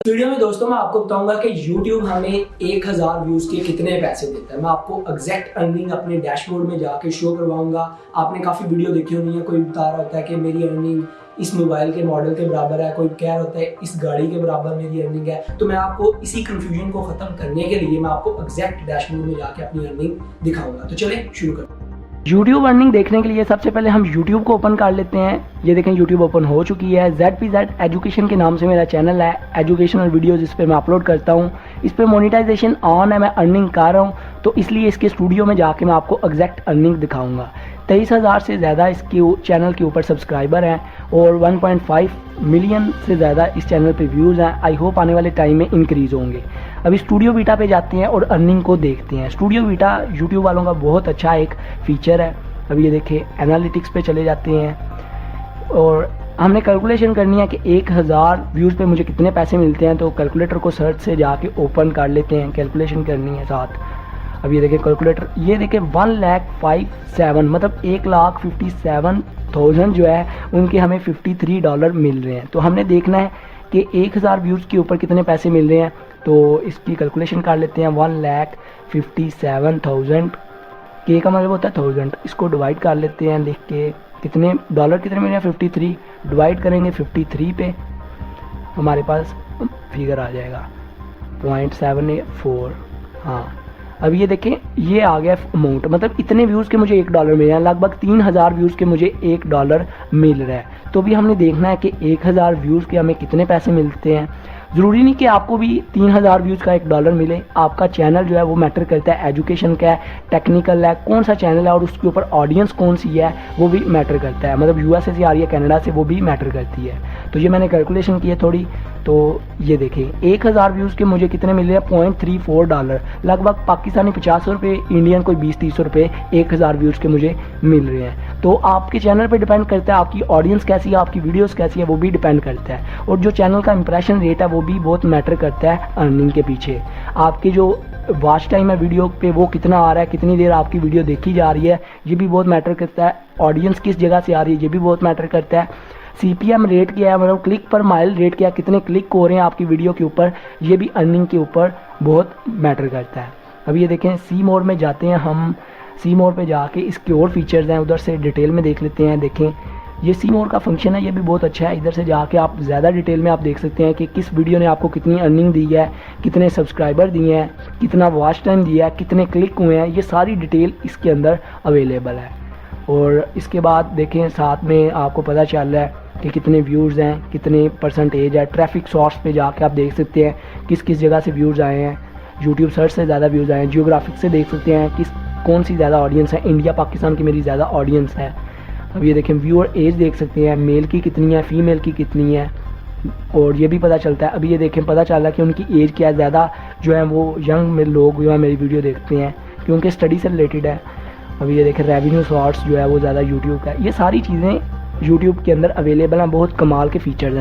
Video में दोस्तों मैं आपको बताऊंगा कि YouTube हमें 1000 व्यूज के कितने पैसे देता है। मैं आपको एग्जैक्ट अर्निंग अपने डैशबोर्ड में जाके शो करवाऊंगा। आपने काफ़ी वीडियो देखी होनी है, कोई बता रहा होता है कि मेरी अर्निंग इस मोबाइल के मॉडल के बराबर है, कोई कह रहा होता है इस गाड़ी के बराबर मेरी अर्निंग है। तो मैं आपको इसी कंफ्यूजन को ख़त्म करने के लिए मैं आपको एग्जैक्ट डैशबोर्ड में जाके अपनी अर्निंग दिखाऊंगा। तो चले शुरू करते हैं। YouTube अर्निंग देखने के लिए सबसे पहले हम YouTube को ओपन कर लेते हैं। ये देखें YouTube ओपन हो चुकी है। ZPZ एजुकेशन के नाम से मेरा चैनल है। एजुकेशनल वीडियोस इस पर मैं अपलोड करता हूँ। इस पर मोनेटाइजेशन ऑन है, मैं अर्निंग कर रहा हूँ, तो इसलिए इसके स्टूडियो में जाके मैं आपको एग्जैक्ट अर्निंग दिखाऊंगा। 23,000 से ज़्यादा इसके चैनल के ऊपर सब्सक्राइबर हैं और 1.5 मिलियन से ज़्यादा इस चैनल पे व्यूज़ हैं। आई होप आने वाले टाइम में इंक्रीज़ होंगे। अभी स्टूडियो वीटा पे जाते हैं और अर्निंग को देखते हैं। स्टूडियो वीटा यूट्यूब वालों का बहुत अच्छा एक फ़ीचर है। अभी ये देखिए एनालिटिक्स पे चले जाते हैं और हमने कैलकुलेशन करनी है कि 1000 व्यूज़ पे मुझे कितने पैसे मिलते हैं। तो कैलकुलेटर को सर्च से जाके ओपन कर लेते हैं, कैलकुलेशन करनी है साथ। अब ये देखिए कैलकुलेटर, ये देखिए 1,57,000 मतलब 1,57,000 जो है उनके हमें $53 मिल रहे हैं। तो हमने देखना है कि 1000 व्यूज़ के ऊपर कितने पैसे मिल रहे हैं। तो इसकी कैलकुलेशन कर लेते हैं। 1,57,000 के का मतलब होता है 1000। इसको डिवाइड कर लेते हैं लिख के, कितने डॉलर कितने मिल रहे हैं 53। डिवाइड करेंगे 53 पे, हमारे पास फिगर आ जाएगा 0.74। हाँ, अब ये देखें ये आ गया अमाउंट, मतलब इतने व्यूज़ के मुझे $1 मिल रहे हैं। लगभग 3000 व्यूज़ के मुझे $1 मिल रहा है। तो भी हमने देखना है कि 1000 व्यूज़ के हमें कितने पैसे मिलते हैं। ज़रूरी नहीं कि आपको भी 3000 व्यूज़ का $1 मिले। आपका चैनल जो है वो मैटर करता है, एजुकेशन का है, टेक्निकल है, कौन सा चैनल है और उसके ऊपर ऑडियंस कौन सी है वो भी मैटर करता है। मतलब USA से आ रही है, कनाडा से, वो भी मैटर करती है। तो ये मैंने कैलकुलेशन की है थोड़ी। तो ये देखें 1000 व्यूज़ के मुझे कितने मिल रहे हैं $0.34, लगभग पाकिस्तानी 50 रुपये, इंडियन कोई 20-30 रुपये 1000 व्यूज़ के मुझे मिल रहे हैं। तो आपके चैनल पे डिपेंड करता है, आपकी ऑडियंस कैसी है, आपकी वीडियोस कैसी है, वो भी डिपेंड करता है। और जो चैनल का इंप्रेशन रेट है वो भी बहुत मैटर करता है अर्निंग के पीछे। आपकी जो वॉच टाइम है वीडियो पे वो कितना आ रहा है, कितनी देर आपकी वीडियो देखी जा रही है, ये भी बहुत मैटर करता है। ऑडियंस किस जगह से आ रही है ये भी बहुत मैटर करता है। CPM रेट क्या है, मतलब क्लिक पर माइल रेट क्या है, कितने क्लिक हो रहे हैं आपकी वीडियो के ऊपर, ये भी अर्निंग के ऊपर बहुत मैटर करता है। अब ये देखें सी मोड में जाते हैं हम। सी मोड पे जाके इसके और फीचर्स हैं, उधर से डिटेल में देख लेते हैं। देखें ये सी मोड का फंक्शन है, ये भी बहुत अच्छा है। इधर से जाके आप ज़्यादा डिटेल में आप देख सकते हैं कि किस वीडियो ने आपको कितनी अर्निंग दी है, कितने सब्सक्राइबर दिए हैं, कितना वॉच टाइम दिया है, कितने क्लिक हुए हैं, ये सारी डिटेल इसके अंदर अवेलेबल है। और इसके बाद देखें साथ में आपको पता चल रहा है कि कितने व्यूज़ हैं, कितने परसेंटेज है। ट्रैफिक सोर्स पे जाके आप देख सकते हैं किस किस जगह से व्यूज़ आए हैं। यूट्यूब सर्च से ज़्यादा व्यूज़ आए हैं। जियोग्राफिक से देख सकते हैं किस कौन सी ज़्यादा ऑडियंस है। इंडिया पाकिस्तान की मेरी ज़्यादा ऑडियंस है। अब ये देखें व्यूअर एज देख सकते हैं, मेल की कितनी है, फीमेल की कितनी है, और ये भी पता चलता है। अभी ये देखें पता चल रहा है कि उनकी एज क्या है। ज़्यादा जो है वो यंग लोग जो है मेरी वीडियो देखते हैं क्योंकि स्टडी से रिलेटेड है। अभी ये देखें रेवेन्यू सोर्स जो है वो ज़्यादा यूट्यूब का है। ये सारी चीज़ें यूट्यूब के अंदर अवेलेबल हैं, बहुत कमाल के फीचर्स हैं।